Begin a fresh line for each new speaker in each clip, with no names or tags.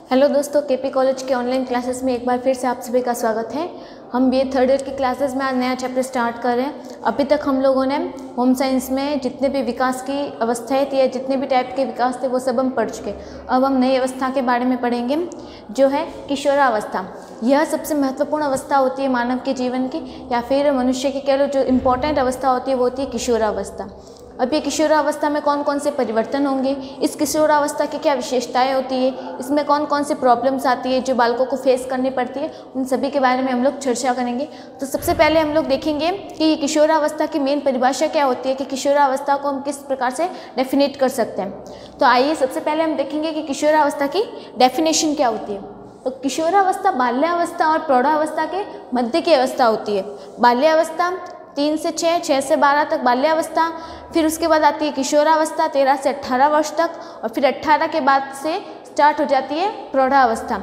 Hello दोस्तों, KP college के online classes में एक बार फिर से आप सभी का स्वागत है। हम बीए थर्ड ईयर की क्लासेस में आज नया चैप्टर स्टार्ट कर रहे हैं। अभी तक हम लोगों ने होम साइंस में जितने भी विकास की अवस्थाएं थी या जितने भी टाइप के विकास थे वो सब हम पढ़ चुके। अब हम नई अवस्था के बारे में पढ़ेंगे जो है किशोरावस्था। यह सबसे महत्वपूर्ण अवस्था होती है मानव के जीवन की, या फिर मनुष्य की कह लो जो इम्पोर्टेंट अवस्था होती है वो होती है किशोरावस्था। अब ये किशोरावस्था में कौन कौन से परिवर्तन होंगे, इस किशोरावस्था की क्या विशेषताएं होती है, इसमें कौन कौन सी प्रॉब्लम्स आती है जो बालकों को फेस करनी पड़ती है, उन सभी के बारे में हम लोग चर्चा करेंगे। तो सबसे पहले हम लोग देखेंगे कि ये किशोरावस्था की मेन परिभाषा क्या होती है, कि किशोरावस्था को हम किस प्रकार से डेफिनेट कर सकते हैं। तो आइए सबसे पहले हम देखेंगे कि किशोरावस्था की डेफिनेशन क्या होती है। तो किशोरावस्था बाल्यावस्था और प्रौढ़ावस्था के मध्य की अवस्था होती है। बाल्यावस्था 3 से 6, 6 से 12 तक बाल्यावस्था, फिर उसके बाद आती है किशोरावस्था 13 से 18 वर्ष तक, और फिर 18 के बाद से स्टार्ट हो जाती है प्रौढ़ावस्था।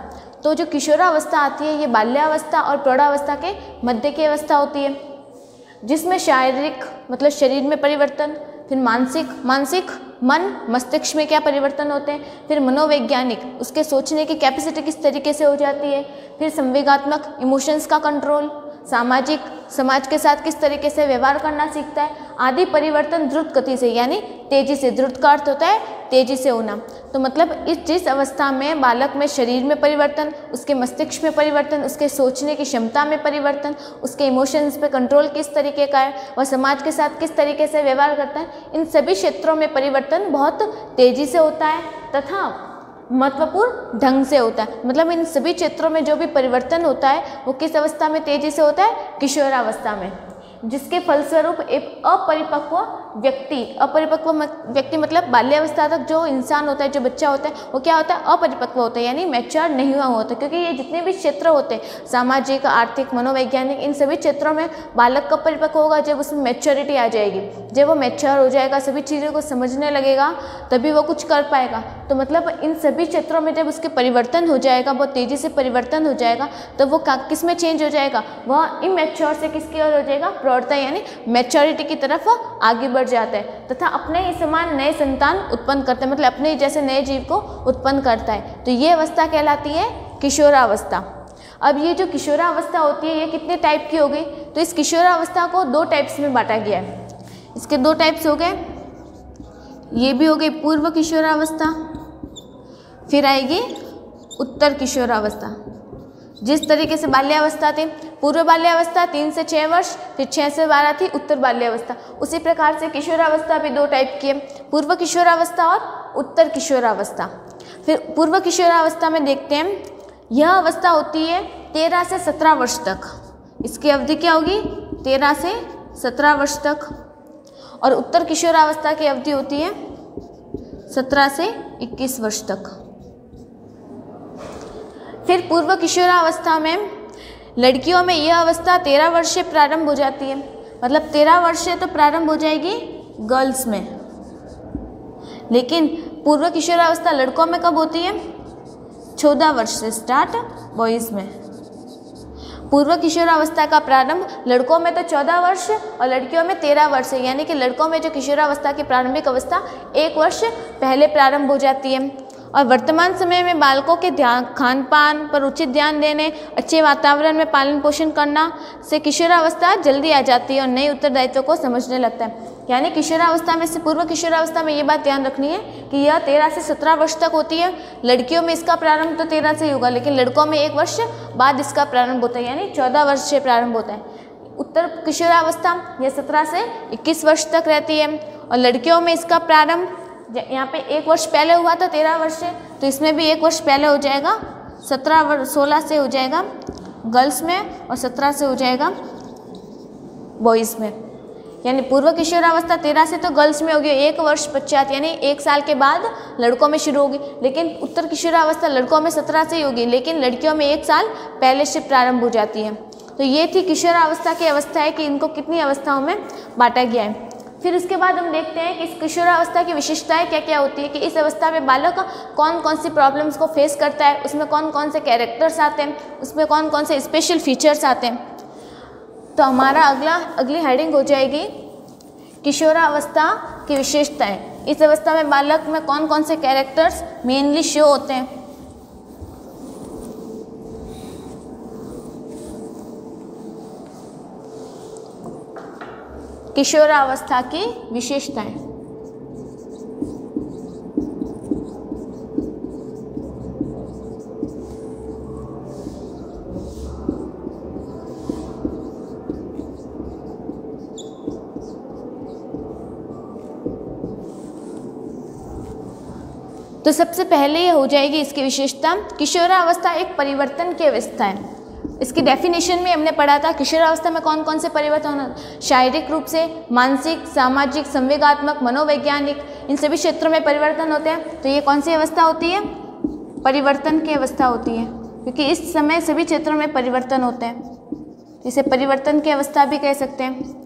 तो जो किशोरावस्था आती है ये बाल्यावस्था और प्रौढ़ावस्था के मध्य की अवस्था होती है, जिसमें शारीरिक मतलब शरीर में परिवर्तन, फिर मानसिक मन मस्तिष्क में क्या परिवर्तन होते हैं, फिर मनोवैज्ञानिक उसके सोचने की कैपेसिटी किस तरीके से हो जाती है, फिर संवेगात्मक इमोशंस का कंट्रोल, सामाजिक समाज के साथ किस तरीके से व्यवहार करना सीखता है, आदि परिवर्तन द्रुत गति से यानी तेजी से। द्रुत का अर्थ होता है तेजी से होना। तो मतलब जिस अवस्था में बालक में शरीर में परिवर्तन, उसके मस्तिष्क में परिवर्तन, उसके सोचने की क्षमता में परिवर्तन, उसके इमोशंस पे कंट्रोल किस तरीके का है और समाज के साथ किस तरीके से व्यवहार करता है, इन सभी क्षेत्रों में परिवर्तन बहुत तेजी से होता है तथा महत्वपूर्ण ढंग से होता है। मतलब इन सभी क्षेत्रों में जो भी परिवर्तन होता है वो किस अवस्था में तेजी से होता है, किशोरावस्था में, जिसके फलस्वरूप एक अपरिपक्व व्यक्ति मतलब बाल्यावस्था तक जो इंसान होता है, जो बच्चा होता है वो क्या होता है, अपरिपक्व होता है यानी मैच्योर नहीं हुआ होता। क्योंकि ये जितने भी क्षेत्र होते हैं सामाजिक, आर्थिक, मनोवैज्ञानिक, इन सभी क्षेत्रों में बालक कब परिपक्व होगा, जब उसमें मैच्योरिटी आ जाएगी, जब वो मैच्योर हो जाएगा, सभी चीज़ों को समझने लगेगा, तभी वो कुछ कर पाएगा। तो मतलब इन सभी क्षेत्रों में जब उसके परिवर्तन हो जाएगा, बहुत तेज़ी से परिवर्तन हो जाएगा, तो वो किस में चेंज हो जाएगा, वह इमैच्योर से किसकी ओर हो जाएगा, प्रौढ़ता यानी मैच्योरिटी की तरफ आगे बढ़ जाता है तथा अपने ही समान नए संतान उत्पन्न करता है, मतलब अपने जैसे नए जीव को उत्पन्न करता है। तो ये अवस्था कहलाती है किशोरावस्था। अब ये जो किशोरावस्था होती है ये कितने टाइप की हो गई, तो इस किशोरावस्था को 2 टाइप्स में बांटा गया है। इसके 2 टाइप्स हो गए, ये भी हो गई पूर्व किशोरावस्था, फिर आएगी उत्तर किशोरावस्था। जिस तरीके से बाल्यावस्था थी पूर्व बाल्यावस्था 3 से 6 वर्ष, फिर 6 से 12 थी उत्तर बाल्यावस्था, उसी प्रकार से किशोरावस्था भी 2 टाइप की है, पूर्व किशोरावस्था और उत्तर किशोरावस्था। फिर पूर्व किशोरावस्था में देखते हैं, यह अवस्था होती है 13 से 17 वर्ष तक। इसकी अवधि क्या होगी, 13 से 17 वर्ष तक। और उत्तर किशोरावस्था की अवधि होती है 17 से 21 वर्ष तक। फिर पूर्व किशोरावस्था में लड़कियों में यह अवस्था 13 वर्ष से प्रारंभ हो जाती है, मतलब 13 वर्ष से तो प्रारंभ हो जाएगी गर्ल्स में, लेकिन पूर्व किशोरावस्था लड़कों में कब होती है, 14 वर्ष से स्टार्ट बॉयज़ में। पूर्व किशोरावस्था का प्रारंभ लड़कों में तो 14 वर्ष और लड़कियों में 13 वर्ष है, यानी कि लड़कों में जो किशोरावस्था की प्रारंभिक अवस्था 1 वर्ष पहले प्रारंभ हो जाती है। और वर्तमान समय में बालकों के खान पान पर उचित ध्यान देने, अच्छे वातावरण में पालन पोषण करना से किशोरावस्था जल्दी आ जाती है और नए उत्तरदायित्व को समझने लगता है। यानी किशोरावस्था में से पूर्व किशोरावस्था में ये बात ध्यान रखनी है कि यह 13 से 17 वर्ष तक होती है। लड़कियों में इसका प्रारंभ तो 13 से ही होगा, लेकिन लड़कों में 1 वर्ष बाद इसका प्रारंभ होता है, यानी 14 वर्ष से प्रारंभ होता है। उत्तर किशोरावस्था यह 17 से 21 वर्ष तक रहती है, और लड़कियों में इसका प्रारंभ यहाँ पे 1 वर्ष पहले हुआ था 13 वर्ष से, तो इसमें भी 1 वर्ष पहले हो जाएगा, 16 से हो जाएगा गर्ल्स में और 17 से हो जाएगा बॉयज़ में। यानी पूर्व किशोरावस्था 13 से तो गर्ल्स में होगी, 1 वर्ष पश्चात यानी 1 साल के बाद लड़कों में शुरू होगी, लेकिन उत्तर किशोरावस्था लड़कों में 17 से ही होगी, लेकिन लड़कियों में 1 साल पहले से प्रारंभ हो जाती है। तो ये थी किशोरावस्था की अवस्थाएं कि इनको कितनी अवस्थाओं में बांटा गया है। फिर उसके बाद हम देखते हैं कि इस किशोरावस्था की विशेषताएं क्या क्या होती है, कि इस अवस्था में बालक कौन कौन सी प्रॉब्लम्स को फेस करता है, उसमें कौन कौन से कैरेक्टर्स आते हैं, उसमें कौन कौन से स्पेशल फीचर्स आते हैं। तो हमारा अगली हेडिंग हो जाएगी किशोरावस्था की विशेषताएं। इस अवस्था में बालक में कौन कौन से कैरेक्टर्स मेनली शो होते हैं। किशोरावस्था की विशेषताएं। तो सबसे पहले ये हो जाएगी इसकी विशेषता, किशोरावस्था एक परिवर्तन की अवस्था है। इसकी डेफिनेशन में हमने पढ़ा था किशोरावस्था में कौन कौन से परिवर्तन होना, शारीरिक रूप से, मानसिक, सामाजिक, संवेगात्मक, मनोवैज्ञानिक, इन सभी क्षेत्रों में परिवर्तन होते हैं। तो ये कौन सी अवस्था होती है? परिवर्तन की अवस्था होती है, क्योंकि इस समय सभी क्षेत्रों में परिवर्तन होते हैं। इसे परिवर्तन की अवस्था भी कह सकते हैं।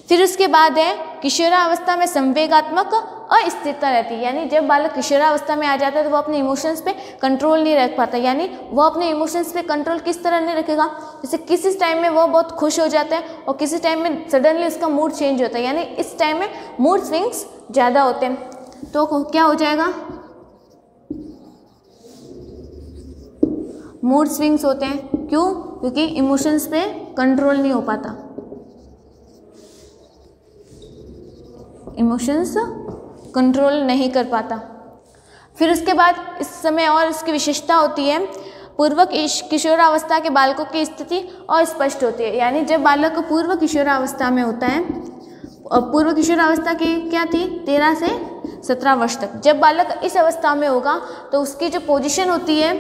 फिर उसके बाद है किशोरावस्था में संवेगात्मक अस्थिरता रहती है, यानी जब बालक किशोरावस्था में आ जाता है तो वो अपने इमोशंस पे कंट्रोल नहीं रख पाता। यानी वो अपने इमोशंस पे कंट्रोल किस तरह नहीं रखेगा, जैसे किसी टाइम में वो बहुत खुश हो जाता है और किसी टाइम में सडनली उसका मूड चेंज होता है, यानी इस टाइम में मूड स्विंग्स ज़्यादा होते हैं। तो क्या हो जाएगा? मूड स्विंग्स होते हैं। क्यों? क्योंकि इमोशंस पे कंट्रोल नहीं हो पाता, इमोशंस कंट्रोल नहीं कर पाता। फिर उसके बाद इस समय और इसकी विशेषता होती है, पूर्व किशोरावस्था के बालकों की स्थिति अस्पष्ट होती है। यानी जब बालक पूर्व किशोरावस्था में होता है, और पूर्व किशोरावस्था की क्या थी? 13 से 17 वर्ष तक। जब बालक इस अवस्था में होगा तो उसकी जो पोजीशन होती है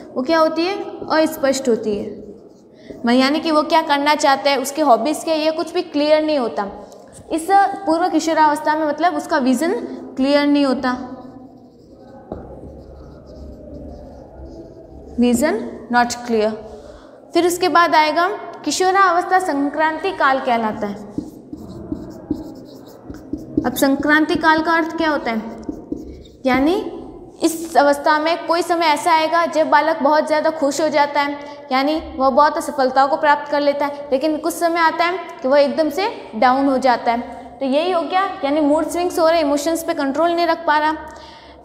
वो क्या होती है? अस्पष्ट होती है। यानी कि वो क्या करना चाहता है, उसके हॉबीज़ क्या, ये कुछ भी क्लियर नहीं होता। इस पूर्व किशोरावस्था में मतलब उसका विजन क्लियर नहीं होता, विजन नॉट क्लियर। फिर उसके बाद आएगा किशोरावस्था संक्रांति काल कहलाता है। अब संक्रांति काल का अर्थ क्या होता है? यानी इस अवस्था में कोई समय ऐसा आएगा जब बालक बहुत ज़्यादा खुश हो जाता है, यानी वह बहुत सफलताओं को प्राप्त कर लेता है, लेकिन कुछ समय आता है कि वह एकदम से डाउन हो जाता है। तो यही हो गया, यानी मूड स्विंग्स हो रहे, इमोशंस पे कंट्रोल नहीं रख पा रहा।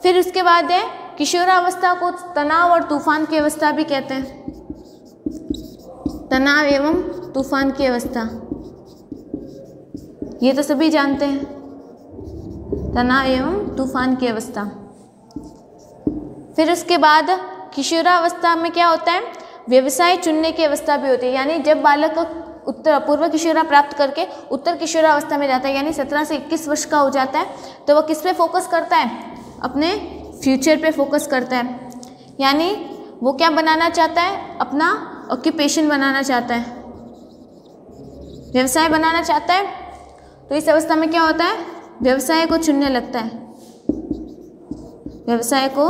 फिर उसके बाद है किशोरावस्था को तनाव और तूफान की अवस्था भी कहते हैं। तनाव एवं तूफान की अवस्था, ये तो सभी जानते हैं, तनाव एवं तूफान की अवस्था। फिर उसके बाद किशोरावस्था में क्या होता है? व्यवसाय चुनने की अवस्था भी होती है। यानी जब बालक पूर्व किशोरा प्राप्त करके उत्तर किशोरावस्था में जाता है, यानी 17 से 21 वर्ष का हो जाता है, तो वह किस पे फोकस करता है? अपने फ्यूचर पे फोकस करता है। यानी वो क्या बनाना चाहता है? अपना ऑक्यूपेशन बनाना चाहता है, व्यवसाय बनाना चाहता है। तो इस अवस्था में क्या होता है? व्यवसाय को चुनने लगता है, व्यवसाय को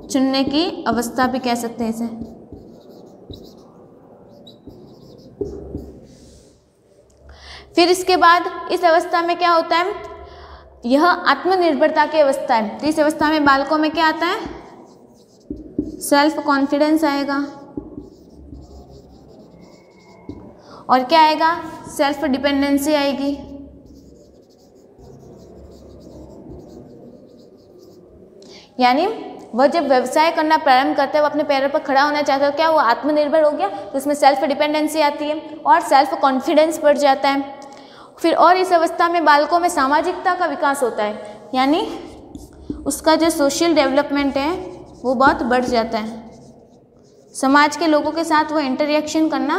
चुनने की अवस्था भी कह सकते हैं इसे। फिर इसके बाद इस अवस्था में क्या होता है? यह आत्मनिर्भरता की अवस्था है। तो इस अवस्था में बालकों में क्या आता है? सेल्फ कॉन्फिडेंस आएगा, और क्या आएगा? सेल्फ डिपेंडेंसी आएगी। यानी वह जब व्यवसाय करना प्रारंभ करता है, वो अपने पैरों पर खड़ा होना चाहता है, क्या वो आत्मनिर्भर हो गया? तो उसमें सेल्फ डिपेंडेंसी आती है और सेल्फ कॉन्फिडेंस बढ़ जाता है। फिर और इस अवस्था में बालकों में सामाजिकता का विकास होता है, यानी उसका जो सोशल डेवलपमेंट है वो बहुत बढ़ जाता है, समाज के लोगों के साथ वो इंटरेक्शन करना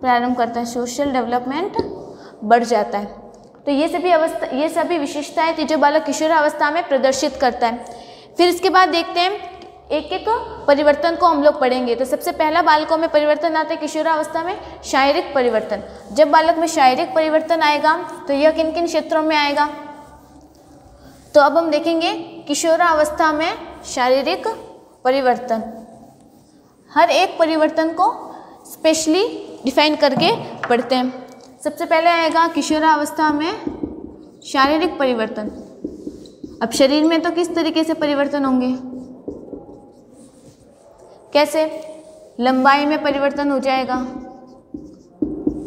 प्रारंभ करता है, सोशल डेवलपमेंट बढ़ जाता है। तो ये सभी विशेषताएं थी जो बालक किशोरावस्था में प्रदर्शित करता है। फिर इसके बाद देखते हैं एक एक परिवर्तन को हम लोग पढ़ेंगे। तो सबसे पहला बालकों में परिवर्तन आता है किशोरावस्था में शारीरिक परिवर्तन। जब बालक में शारीरिक परिवर्तन आएगा तो यह किन किन क्षेत्रों में आएगा? तो अब हम देखेंगे किशोरावस्था में शारीरिक परिवर्तन। हर एक परिवर्तन को स्पेशली डिफाइन करके पढ़ते हैं। सबसे पहले आएगा किशोरावस्था में शारीरिक परिवर्तन। अब शरीर में तो किस तरीके से परिवर्तन होंगे? कैसे? लंबाई में परिवर्तन हो जाएगा,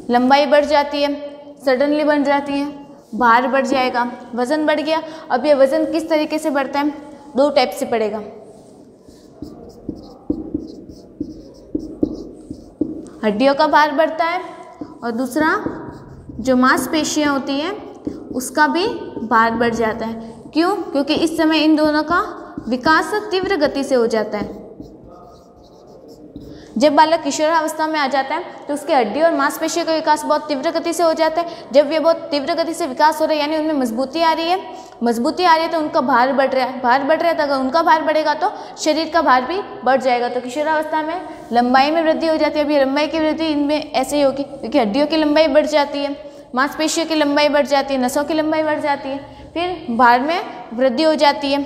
लंबाई बढ़ जाती है, सडनली बढ़ जाती है, भार बढ़ जाएगा, वजन बढ़ गया। अब ये वजन किस तरीके से बढ़ता है? दो टाइप से बढ़ेगा। हड्डियों का भार बढ़ता है, और दूसरा जो मांसपेशियां होती हैं उसका भी भार बढ़ जाता है। क्यों? क्योंकि इस समय इन दोनों का विकास तीव्र गति से हो जाता है। जब बालक किशोरावस्था में आ जाता है तो उसके हड्डी और मांसपेशियों का विकास बहुत तीव्र गति से हो जाता है। जब ये बहुत तीव्र गति से विकास हो रहा है यानी उनमें मजबूती आ रही है तो उनका भार बढ़ रहा है। भार बढ़ रहा है तो अगर उनका भार बढ़ेगा तो शरीर का भार भी बढ़ जाएगा। तो किशोरावस्था में लंबाई में वृद्धि हो जाती है। अभी लंबाई की वृद्धि इनमें ऐसे ही होगी क्योंकि हड्डियों की लंबाई बढ़ जाती है, मांसपेशियों की लंबाई बढ़ जाती है, नसों की लंबाई बढ़ जाती है, फिर भार में वृद्धि हो जाती है।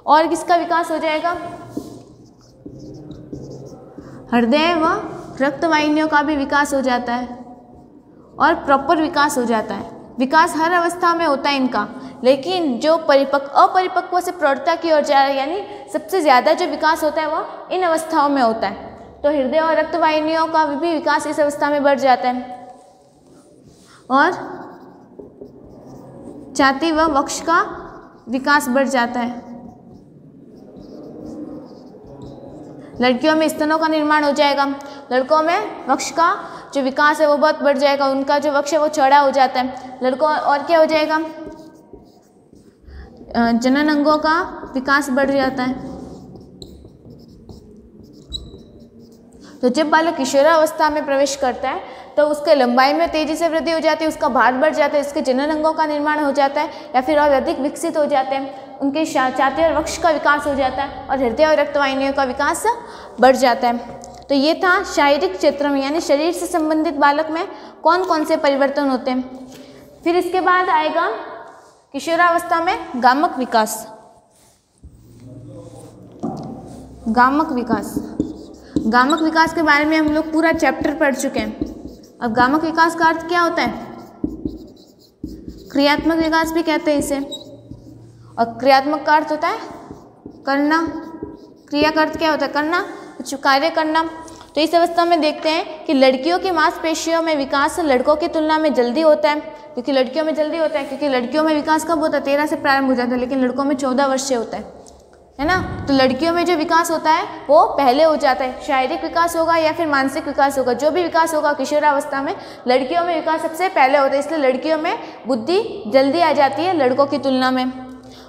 और किसका विकास हो जाएगा? हृदय व रक्तवाहिनियों का भी विकास हो जाता है और प्रॉपर विकास हो जाता है। विकास हर अवस्था में होता है इनका, लेकिन जो अपरिपक्व से प्रौढ़ता की ओर जा रहा है यानी सबसे ज़्यादा जो विकास होता है वो इन अवस्थाओं में होता है। तो हृदय और रक्तवाहिनियों का भी विकास इस अवस्था में बढ़ जाता है और छाती व वक्ष का विकास बढ़ जाता है। लड़कियों में स्तनों का निर्माण हो जाएगा। लड़कों में वक्ष का जो विकास है वो बहुत बढ़ जाएगा, उनका जो वक्ष है वो चौड़ा हो जाता है। लड़कों और क्या हो जाएगा? जनन अंगों का विकास बढ़ जाता है। तो जब बालक किशोरावस्था में प्रवेश करता है तो उसके लंबाई में तेजी से वृद्धि हो जाती है, उसका भार बढ़ जाता है, उसके जनन अंगों का निर्माण हो जाता है या फिर और अधिक विकसित हो जाते हैं, उनके छाती और वक्ष का विकास हो जाता है और हृदय और रक्तवाहिनियों का विकास बढ़ जाता है। तो ये था शारीरिक क्षेत्र में यानी शरीर से संबंधित बालक में कौन कौन से परिवर्तन होते हैं। फिर इसके बाद आएगा किशोरावस्था में गामक विकास। गामक विकास के बारे में हम लोग पूरा चैप्टर पढ़ चुके हैं। अब गामक विकास का अर्थ क्या होता है? क्रियात्मक विकास भी कहते हैं इसे। और क्रियात्मक का अर्थ होता है करना। क्रिया का अर्थ क्या होता है? करना, कुछ कार्य करना। तो इस अवस्था में देखते हैं कि लड़कियों की मांसपेशियों में विकास लड़कों की तुलना में जल्दी होता है। क्योंकि लड़कियों में विकास कब होता है? 13 से प्रारंभ हो जाता है, लेकिन लड़कों में 14 वर्ष से होता है ना। तो लड़कियों में जो विकास होता है वो पहले हो जाता है। शारीरिक विकास होगा या फिर मानसिक विकास होगा, जो भी विकास होगा किशोरावस्था में, लड़कियों में विकास सबसे पहले होता है। इसलिए लड़कियों में बुद्धि जल्दी आ जाती है लड़कों की तुलना में।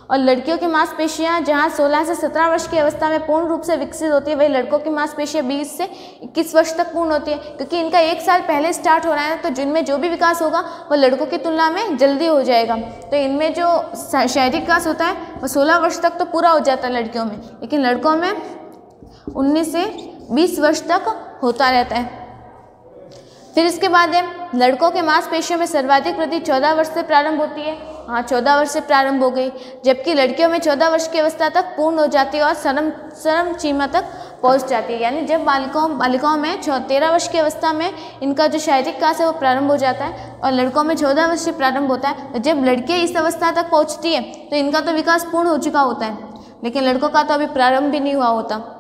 और लड़कियों की मांसपेशियां जहां 16 से 17 वर्ष की अवस्था में पूर्ण रूप से विकसित होती है, वही लड़कों की मांसपेशियां 20 से 21 वर्ष तक पूर्ण होती है। क्योंकि इनका 1 साल पहले स्टार्ट हो रहा है, तो जिनमें जो भी विकास होगा वह लड़कों की तुलना में जल्दी हो जाएगा। तो इनमें जो शारीरिक विकास होता है वह 16 वर्ष तक तो पूरा हो जाता है लड़कियों में, लेकिन लड़कों में 19 से 20 वर्ष तक होता रहता है। फिर इसके बाद है लड़कों के मांसपेशियों में सर्वाधिक वृद्धि 14 वर्ष से प्रारंभ होती है। हाँ, 14 वर्ष से प्रारंभ हो गई, जबकि लड़कियों में 14 वर्ष की अवस्था तक पूर्ण हो जाती है और चरम सीमा तक पहुंच जाती है। यानी जब बालिकाओं में 13 वर्ष की अवस्था में इनका जो शारीरिक विकास है वो प्रारंभ हो जाता है और लड़कों में 14 वर्ष से प्रारंभ होता है। तो जब लड़कियाँ इस अवस्था तक पहुँचती है तो इनका तो विकास पूर्ण हो चुका होता है, लेकिन लड़कों का तो अभी प्रारंभ भी नहीं हुआ होता।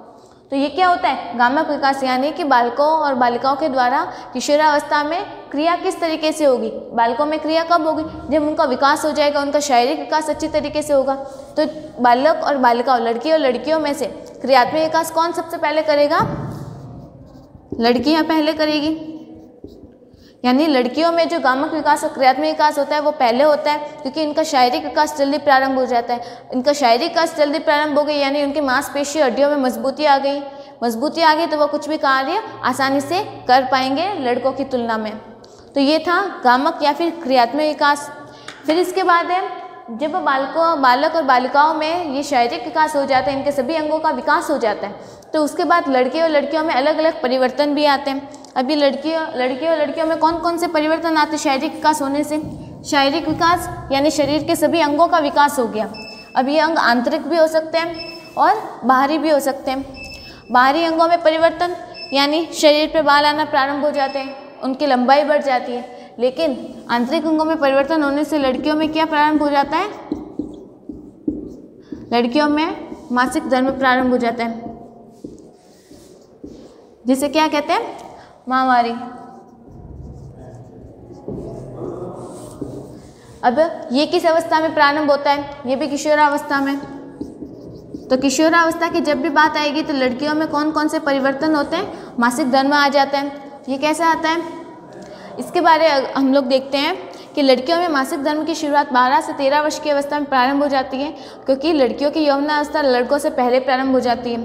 तो ये क्या होता है? गामक विकास, यानी कि बालकों और बालिकाओं के द्वारा किशोरावस्था में क्रिया किस तरीके से होगी। बालकों में क्रिया कब होगी? जब उनका विकास हो जाएगा, उनका शारीरिक विकास अच्छी तरीके से होगा। तो बालक और बालिकाओं, लड़की और लड़कियों में से क्रियात्मक विकास कौन सबसे पहले करेगा? लड़कियां पहले करेगी। यानी लड़कियों में जो गामक विकास और क्रियात्मक विकास होता है वो पहले होता है, क्योंकि इनका शारीरिक विकास जल्दी प्रारंभ हो जाता है। इनका शारीरिक विकास जल्दी प्रारंभ हो गई यानी उनकी मांसपेशी हड्डियों में मजबूती आ गई तो वह कुछ भी कार्य आसानी से कर पाएंगे लड़कों की तुलना में। तो ये था गामक या फिर क्रियात्मक विकास। फिर इसके बाद है जब बालक और बालिकाओं में ये शारीरिक विकास हो जाता है, इनके सभी अंगों का विकास हो जाता है, तो उसके बाद लड़के और लड़कियों में अलग अलग परिवर्तन भी आते हैं। अभी लड़के और लड़कियों में कौन कौन से परिवर्तन आते हैं शारीरिक विकास होने से? शारीरिक विकास यानी शरीर के सभी अंगों का विकास हो गया। अब ये अंग आंतरिक भी हो सकते हैं और बाहरी भी हो सकते हैं। बाहरी अंगों में परिवर्तन यानी शरीर पर बाल आना प्रारंभ हो जाते हैं, उनकी लंबाई बढ़ जाती है। लेकिन आंतरिक अंगों में परिवर्तन होने से लड़कियों में क्या प्रारंभ हो जाता है? लड़कियों में मासिक धर्म प्रारंभ हो जाता है, जिसे क्या कहते हैं? माहवारी। अब ये किस अवस्था में प्रारंभ होता है? ये भी किशोरावस्था में। तो किशोरावस्था की जब भी बात आएगी तो लड़कियों में कौन कौन से परिवर्तन होते हैं? मासिक धर्म आ जाता है। ये कैसे आता है? इसके बारे हम लोग देखते हैं कि कि लड़कियों में मासिक धर्म की शुरुआत 12 से 13 वर्ष की अवस्था में प्रारंभ हो जाती है, क्योंकि लड़कियों की यौवनावस्था लड़कों से पहले प्रारंभ हो जाती है।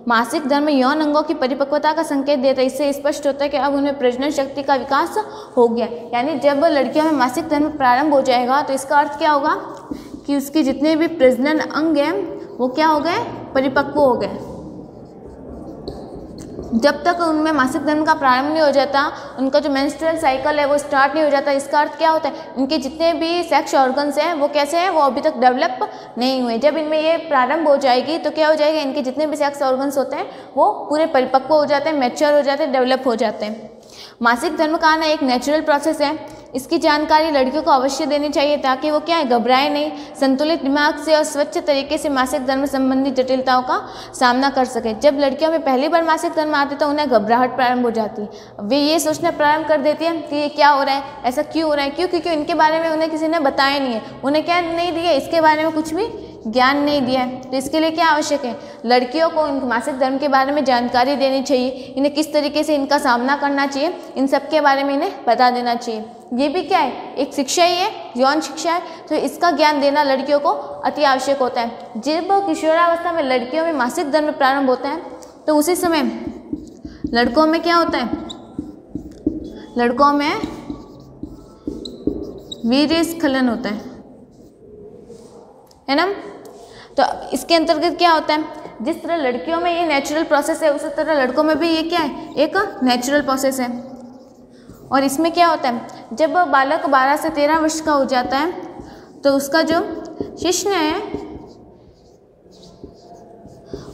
मासिक धर्म यौन अंगों की परिपक्वता का संकेत देता है। इससे स्पष्ट होता है कि अब उनमें प्रजनन शक्ति का विकास हो गया। यानी जब लड़कियों में मासिक धर्म प्रारंभ हो जाएगा तो इसका अर्थ क्या होगा कि उसके जितने भी प्रजनन अंग हैं वो क्या हो गए, परिपक्व हो गए। जब तक उनमें मासिक धर्म का प्रारंभ नहीं हो जाता, उनका जो मेंस्ट्रुअल साइकिल है वो स्टार्ट नहीं हो जाता। इसका अर्थ क्या होता है, उनके जितने भी सेक्स ऑर्गन्स हैं वो कैसे हैं, वो अभी तक डेवलप नहीं हुए। जब इनमें ये प्रारंभ हो जाएगी तो क्या हो जाएगा, इनके जितने भी सेक्स ऑर्गन्स होते हैं वो पूरे परिपक्व हो जाते हैं, मैच्योर हो जाते हैं, डेवलप हो जाते हैं। मासिक धर्म का आना एक नेचुरल प्रोसेस है। इसकी जानकारी लड़कियों को अवश्य देनी चाहिए ताकि वो क्या है, घबराए नहीं, संतुलित दिमाग से और स्वच्छ तरीके से मासिक धर्म संबंधी जटिलताओं का सामना कर सके। जब लड़कियों में पहली बार मासिक धर्म आते तो उन्हें घबराहट प्रारंभ हो जाती है। वे ये सोचना प्रारंभ कर देती है कि ये क्या हो रहा है, ऐसा क्यों हो रहा है, क्योंकि इनके बारे में उन्हें किसी ने बताया नहीं है, उन्हें क्या नहीं दिया, इसके बारे में कुछ भी ज्ञान नहीं दिया है। तो इसके लिए क्या आवश्यक है, लड़कियों को इन मासिक धर्म के बारे में जानकारी देनी चाहिए, इन्हें किस तरीके से इनका सामना करना चाहिए, इन सब के बारे में इन्हें बता देना चाहिए। ये भी क्या है, एक शिक्षा ही है, यौन शिक्षा है, तो इसका ज्ञान देना लड़कियों को अति आवश्यक होता है। जब किशोरावस्था में लड़कियों में मासिक धर्म प्रारंभ होता है तो उसी समय लड़कों में क्या होता है, लड़कों में वीर्यस्खलन होता है ना। तो इसके अंतर्गत क्या होता है, जिस तरह लड़कियों में ये नेचुरल प्रोसेस है उसी तरह लड़कों में भी ये क्या है, एक नेचुरल प्रोसेस है। और इसमें क्या होता है, जब बालक 12 से 13 वर्ष का हो जाता है तो उसका जो शिश्न है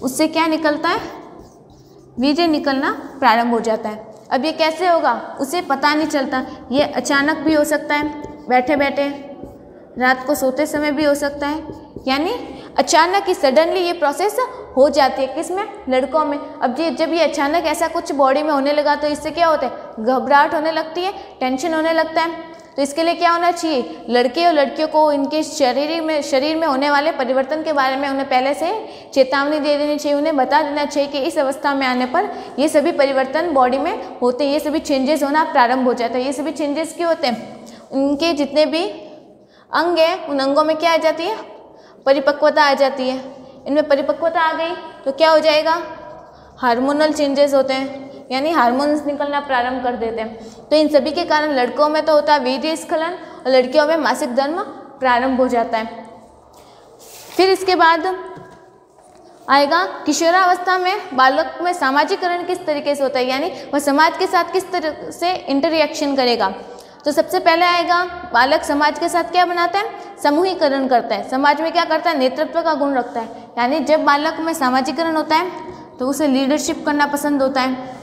उससे क्या निकलता है, वीर्य निकलना प्रारंभ हो जाता है। अब ये कैसे होगा उसे पता नहीं चलता, ये अचानक भी हो सकता है, बैठे बैठे, रात को सोते समय भी हो सकता है, यानी अचानक ही सडनली ये प्रोसेस हो जाती है। किसमें, लड़कों में। अब जब ये अचानक ऐसा कुछ बॉडी में होने लगा तो इससे क्या होता है, घबराहट होने लगती है, टेंशन होने लगता है। तो इसके लिए क्या होना चाहिए, लड़के और लड़कियों को इनके शरीर में होने वाले परिवर्तन के बारे में उन्हें पहले से चेतावनी दे देनी चाहिए, उन्हें बता देना चाहिए कि इस अवस्था में आने पर ये सभी परिवर्तन बॉडी में होते हैं, ये सभी चेंजेस होना प्रारंभ हो जाता है। ये सभी चेंजेस क्यों होते हैं, उनके जितने भी अंग हैं उन अंगों में क्या आ जाती है, परिपक्वता आ जाती है। इनमें परिपक्वता आ गई तो क्या हो जाएगा, हार्मोनल चेंजेस होते हैं, यानी हार्मोन्स निकलना प्रारंभ कर देते हैं। तो इन सभी के कारण लड़कों में तो होता है वीर्यस्खलन और लड़कियों में मासिक धर्म प्रारंभ हो जाता है। फिर इसके बाद आएगा किशोरावस्था में बालक में सामाजिकरण किस तरीके से होता है, यानी वह समाज के साथ किस तरह से इंटरएक्शन करेगा। तो सबसे पहले आएगा, बालक समाज के साथ क्या बनाता है, समूहीकरण करता है। समाज में क्या करता है, नेतृत्व का गुण रखता है। यानी जब बालक में सामाजिकरण होता है तो उसे लीडरशिप करना पसंद होता है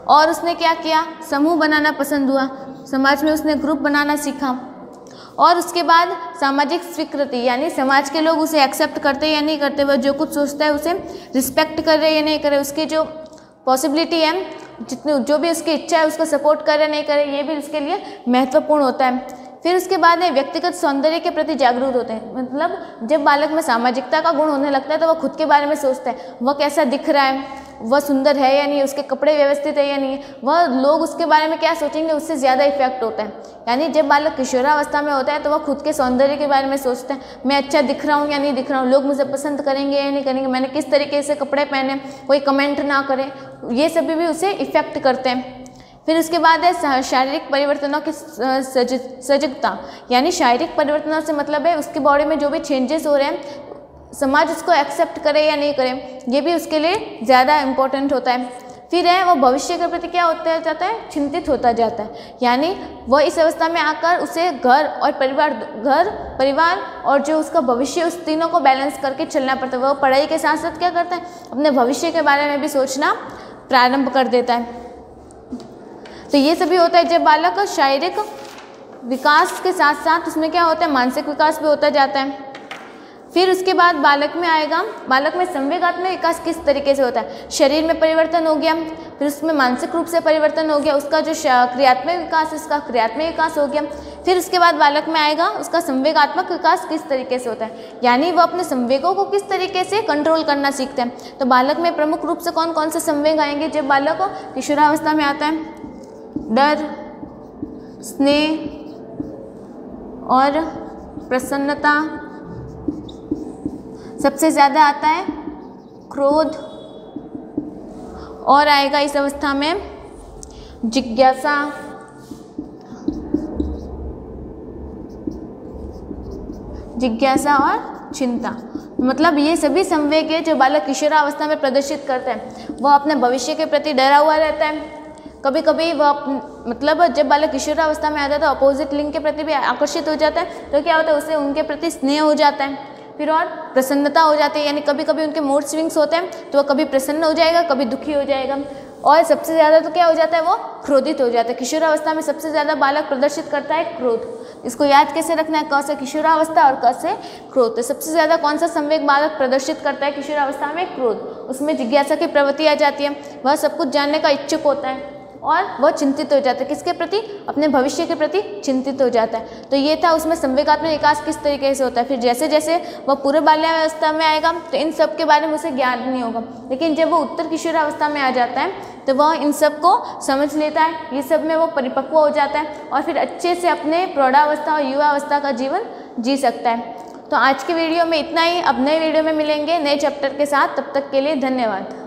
और उसने क्या किया, समूह बनाना पसंद हुआ, समाज में उसने ग्रुप बनाना सीखा। और उसके बाद सामाजिक स्वीकृति, यानी समाज के लोग उसे एक्सेप्ट करते या नहीं करते, वह जो कुछ सोचता है उसे रिस्पेक्ट कर रहे या नहीं करे, उसकी जो पॉसिबिलिटी है, जितनी जो भी उसकी इच्छा है उसको सपोर्ट करे नहीं करे, ये भी उसके लिए महत्वपूर्ण होता है। फिर उसके बाद व्यक्तिगत सौंदर्य के प्रति जागरूक होते हैं। मतलब जब बालक में सामाजिकता का गुण होने लगता है तो वह खुद के बारे में सोचता है, वह कैसा दिख रहा है, वह सुंदर है या नहीं, उसके कपड़े व्यवस्थित है या नहीं, वह लोग उसके बारे में क्या सोचेंगे उससे ज़्यादा इफेक्ट होता है। यानी जब बालक किशोरावस्था में होता है तो वह खुद के सौंदर्य के बारे में सोचता है, मैं अच्छा दिख रहा हूँ या नहीं दिख रहा हूँ, लोग मुझे पसंद करेंगे या नहीं करेंगे, मैंने किस तरीके से कपड़े पहने, कोई कमेंट ना करे, ये सभी भी उसे इफेक्ट करते हैं। फिर उसके बाद है शारीरिक परिवर्तनों की सजगता, यानी शारीरिक परिवर्तनों से मतलब है उसकी बॉडी में जो भी चेंजेस हो रहे हैं समाज उसको एक्सेप्ट करे या नहीं करे, ये भी उसके लिए ज़्यादा इम्पोर्टेंट होता है। फिर है वो भविष्य के प्रति क्या होता जाता है, चिंतित होता जाता है। यानी वह इस अवस्था में आकर उसे घर परिवार और जो उसका भविष्य, उस तीनों को बैलेंस करके चलना पड़ता है। वह पढ़ाई के साथ साथ क्या करता है, अपने भविष्य के बारे में भी सोचना प्रारंभ कर देता है। तो ये सभी होता है जब बालक का शारीरिक विकास के साथ साथ उसमें क्या होता है, मानसिक विकास भी होता जाता है। फिर उसके बाद बालक में आएगा, बालक में संवेगात्मक विकास किस तरीके से होता है, शरीर में परिवर्तन हो गया, फिर उसमें मानसिक रूप से परिवर्तन हो गया, उसका जो क्रियात्मक विकास, इसका क्रियात्मक विकास हो गया। फिर उसके बाद बालक में आएगा उसका संवेगात्मक विकास किस तरीके से होता है, यानी वह अपने संवेगों को किस तरीके से कंट्रोल करना सीखते हैं। तो बालक में प्रमुख रूप से कौन कौन से संवेग आएंगे जब बालक किशोरावस्था में आता है, डर, स्नेह, और प्रसन्नता, सबसे ज़्यादा आता है क्रोध, और आएगा इस अवस्था में जिज्ञासा, और चिंता। मतलब ये सभी संवेग है जो बालक किशोरावस्था में प्रदर्शित करता है। वह अपने भविष्य के प्रति डरा हुआ रहता है। कभी कभी वह मतलब जब बालक किशोरावस्था में आता है तो अपोजिट लिंग के प्रति भी आकर्षित हो जाता है, तो क्या होता है उससे उनके प्रति स्नेह हो जाता है। फिर और प्रसन्नता हो जाती है, यानी कभी कभी उनके मूड स्विंग्स होते हैं तो वह कभी प्रसन्न हो जाएगा, कभी दुखी हो जाएगा। और सबसे ज़्यादा तो क्या हो जाता है, वो क्रोधित हो जाता है। किशोरावस्था में सबसे ज़्यादा बालक प्रदर्शित करता है क्रोध। इसको याद कैसे रखना है, क से किशोरावस्था और क से क्रोध। तो सबसे ज़्यादा कौन सा संवेग बालक प्रदर्शित करता है किशोरावस्था में, क्रोध। उसमें जिज्ञासा की प्रवृत्ति आ जाती है, वह सब कुछ जानने का इच्छुक होता है और वह चिंतित हो जाता है। किसके प्रति, अपने भविष्य के प्रति चिंतित हो जाता है। तो ये था उसमें संवेगात्मक विकास किस तरीके से होता है। फिर जैसे जैसे वह पूर्व बाल्यावस्था में आएगा तो इन सब के बारे में उसे ज्ञान नहीं होगा, लेकिन जब वो उत्तर किशोरावस्था में आ जाता है तो वह इन सब को समझ लेता है, ये सब में वो परिपक्व हो जाता है और फिर अच्छे से अपने प्रौढ़ावस्था और युवावस्था का जीवन जी सकता है। तो आज की वीडियो में इतना ही। अब नए वीडियो में मिलेंगे नए चैप्टर के साथ, तब तक के लिए धन्यवाद।